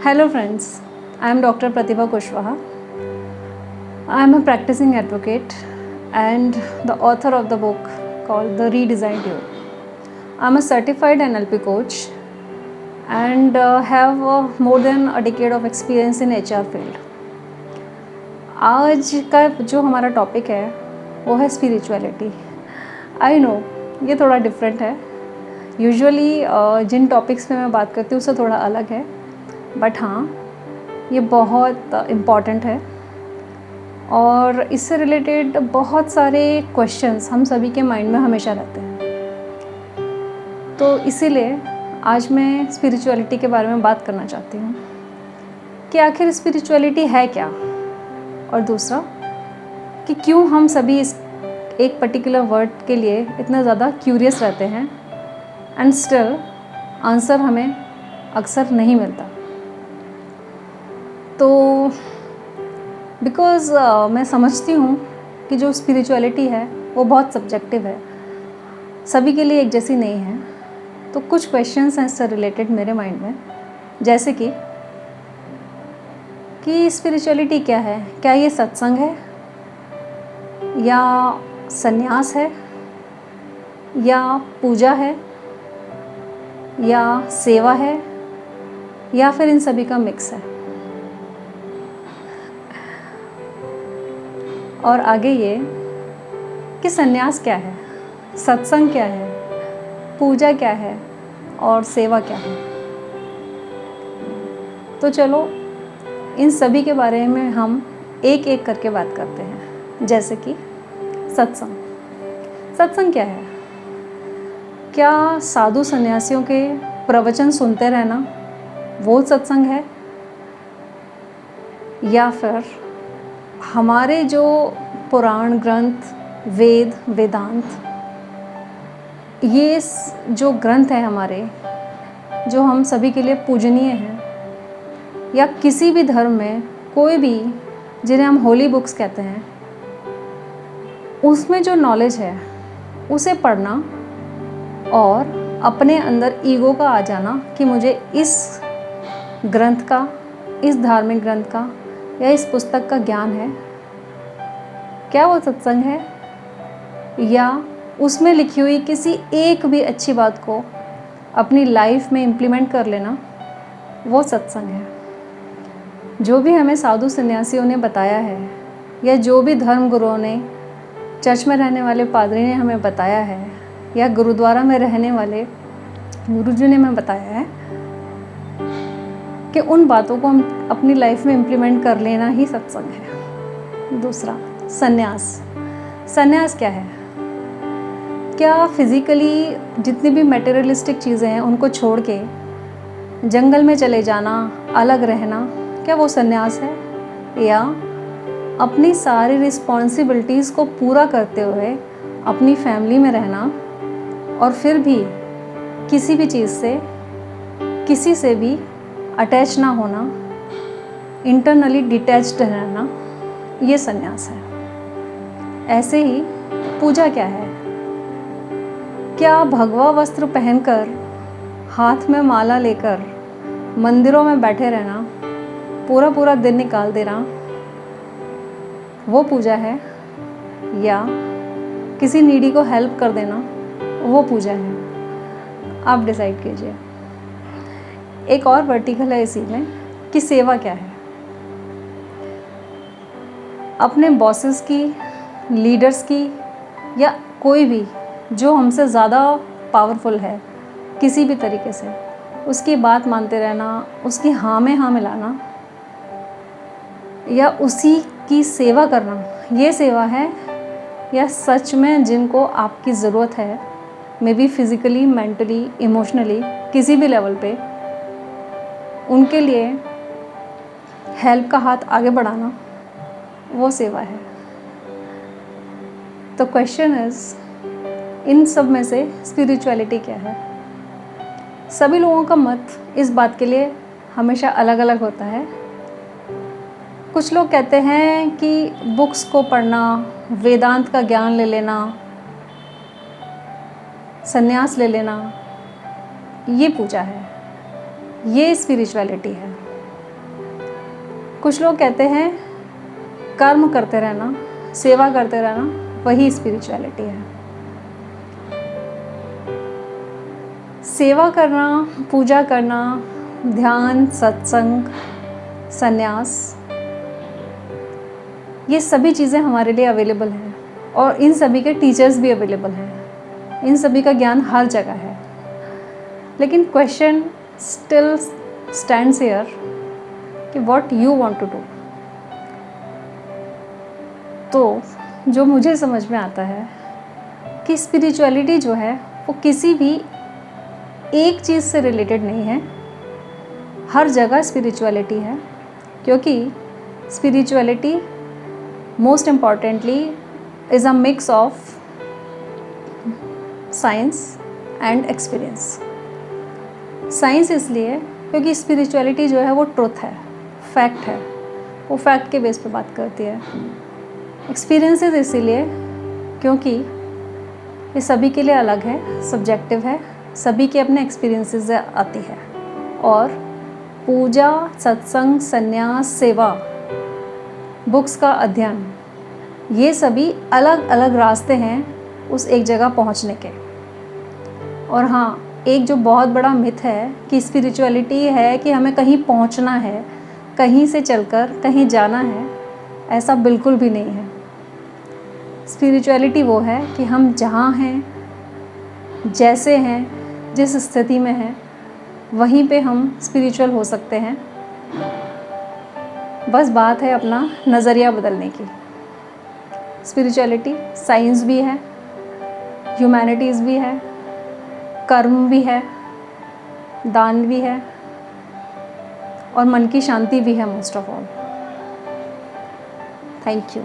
Hello friends, I am Dr. Pratibha Kushwaha. I am a practicing advocate and the author of the book called The Redesigned You. I am a certified NLP coach and have more than a decade of experience in HR field. आज का जो हमारा topic है वो है spirituality. I know ये थोड़ा different है. यूजुअली जिन टॉपिक्स पे मैं बात करती हूँ उससे थोड़ा अलग है, बट हाँ ये बहुत इम्पॉर्टेंट है और इससे रिलेटेड बहुत सारे क्वेश्चंस हम सभी के माइंड में हमेशा रहते हैं. तो इसीलिए आज मैं स्पिरिचुअलिटी के बारे में बात करना चाहती हूँ कि आखिर स्पिरिचुअलिटी है क्या, और दूसरा कि क्यों हम सभी इस एक पर्टिकुलर वर्ड के लिए इतना ज़्यादा क्यूरियस रहते हैं एंड स्टिल आंसर हमें अक्सर नहीं मिलता. तो बिकॉज़ मैं समझती हूँ कि जो स्पिरिचुअलिटी है वो बहुत सब्जेक्टिव है, सभी के लिए एक जैसी नहीं है. तो कुछ क्वेश्चंस हैं इससे रिलेटेड मेरे माइंड में, जैसे कि स्पिरिचुअलिटी क्या है. क्या ये सत्संग है, या संन्यास है, या पूजा है, या सेवा है, या फिर इन सभी का मिक्स है. और आगे ये कि संन्यास क्या है, सत्संग क्या है, पूजा क्या है और सेवा क्या है. तो चलो इन सभी के बारे में हम एक एक करके बात करते हैं. जैसे कि सत्संग. सत्संग क्या है? क्या साधु सन्यासियों के प्रवचन सुनते रहना वो सत्संग है, या फिर हमारे जो पुराण ग्रंथ, वेद, वेदांत, ये जो ग्रंथ हैं हमारे, जो हम सभी के लिए पूजनीय हैं, या किसी भी धर्म में कोई भी जिन्हें हम होली बुक्स कहते हैं, उसमें जो नॉलेज है उसे पढ़ना और अपने अंदर ईगो का आ जाना कि मुझे इस ग्रंथ का, इस धार्मिक ग्रंथ का या इस पुस्तक का ज्ञान है, क्या वो सत्संग है? या उसमें लिखी हुई किसी एक भी अच्छी बात को अपनी लाइफ में इम्प्लीमेंट कर लेना वो सत्संग है? जो भी हमें साधु सन्यासियों ने बताया है, या जो भी धर्म गुरुओं ने, चर्च में रहने वाले पादरी ने हमें बताया है, या गुरुद्वारा में रहने वाले गुरुजी ने हमें बताया है, कि उन बातों को हम अपनी लाइफ में इम्प्लीमेंट कर लेना ही सत्संग है. दूसरा, संन्यास. संन्यास क्या है? क्या फिज़िकली जितनी भी मटेरियलिस्टिक चीज़ें हैं उनको छोड़ के जंगल में चले जाना, अलग रहना, क्या वो संन्यास है? या अपनी सारी रिस्पॉन्सिबिलिटीज़ को पूरा करते हुए अपनी फैमिली में रहना और फिर भी किसी भी चीज़ से, किसी से भी अटैच ना होना, इंटरनली डिटैच्ड रहना, ये संन्यास है. ऐसे ही पूजा क्या है? क्या भगवा वस्त्र पहनकर, हाथ में माला लेकर मंदिरों में बैठे रहना, पूरा पूरा दिन निकाल देना, वो पूजा है? या किसी नीडी को हेल्प कर देना वो पूजा है? आप डिसाइड कीजिए. एक और वर्टिकल है इसी में कि सेवा क्या है. अपने बॉसेस की, लीडर्स की, या कोई भी जो हमसे ज़्यादा पावरफुल है किसी भी तरीके से, उसकी बात मानते रहना, उसकी हाँ में हाँ मिलाना, या उसी की सेवा करना, ये सेवा है? या सच में जिनको आपकी ज़रूरत है, may be physically, mentally, emotionally, किसी भी लेवल पे, उनके लिए हेल्प का हाथ आगे बढ़ाना, वो सेवा है? तो क्वेश्चन इज़, इन सब में से स्पिरिचुअलिटी क्या है? सभी लोगों का मत इस बात के लिए हमेशा अलग अलग होता है. कुछ लोग कहते हैं कि बुक्स को पढ़ना, वेदांत का ज्ञान ले लेना, संन्यास ले लेना, ये पूजा है, ये स्पिरिचुअलिटी है. कुछ लोग कहते हैं कर्म करते रहना, सेवा करते रहना वही स्पिरिचुअलिटी है। सेवा करना, पूजा करना, ध्यान, सत्संग, संन्यास, ये सभी चीज़ें हमारे लिए अवेलेबल हैं और इन सभी के टीचर्स भी अवेलेबल हैं। इन सभी का ज्ञान हर जगह है। लेकिन क्वेश्चन स्टिल स्टैंड्स हियर कि what you want to do. तो जो मुझे समझ में आता है कि स्पिरिचुअलिटी जो है वो किसी भी एक चीज़ से रिलेटेड नहीं है, हर जगह स्पिरिचुअलिटी है, क्योंकि spirituality most importantly is a mix of science and experience. Science इसलिए क्योंकि स्पिरिचुअलिटी जो है वो ट्रुथ है, फैक्ट है, वो फैक्ट के बेस पे बात करती है। एक्सपीरियंसेस इसीलिए क्योंकि ये सभी के लिए अलग है, सब्जेक्टिव है, सभी के अपने एक्सपीरियंसेस आती है। और पूजा, सत्संग, संन्यास, सेवा, बुक्स का अध्ययन, ये सभी अलग अलग रास्ते हैं उस एक जगह पहुंचने के। और हाँ, एक जो बहुत बड़ा मिथ है कि स्पिरिचुअलिटी है कि हमें कहीं पहुंचना है, कहीं से चलकर कहीं जाना है, ऐसा बिल्कुल भी नहीं है। स्पिरिचुअलिटी वो है कि हम जहाँ हैं, जैसे हैं, जिस स्थिति में हैं, वहीं पे हम स्पिरिचुअल हो सकते हैं। बस बात है अपना नज़रिया बदलने की। स्पिरिचुअलिटी साइंस भी है, ह्यूमैनिटीज़ भी है, कर्म भी है, दान भी है और मन की शांति भी है most of all. Thank you.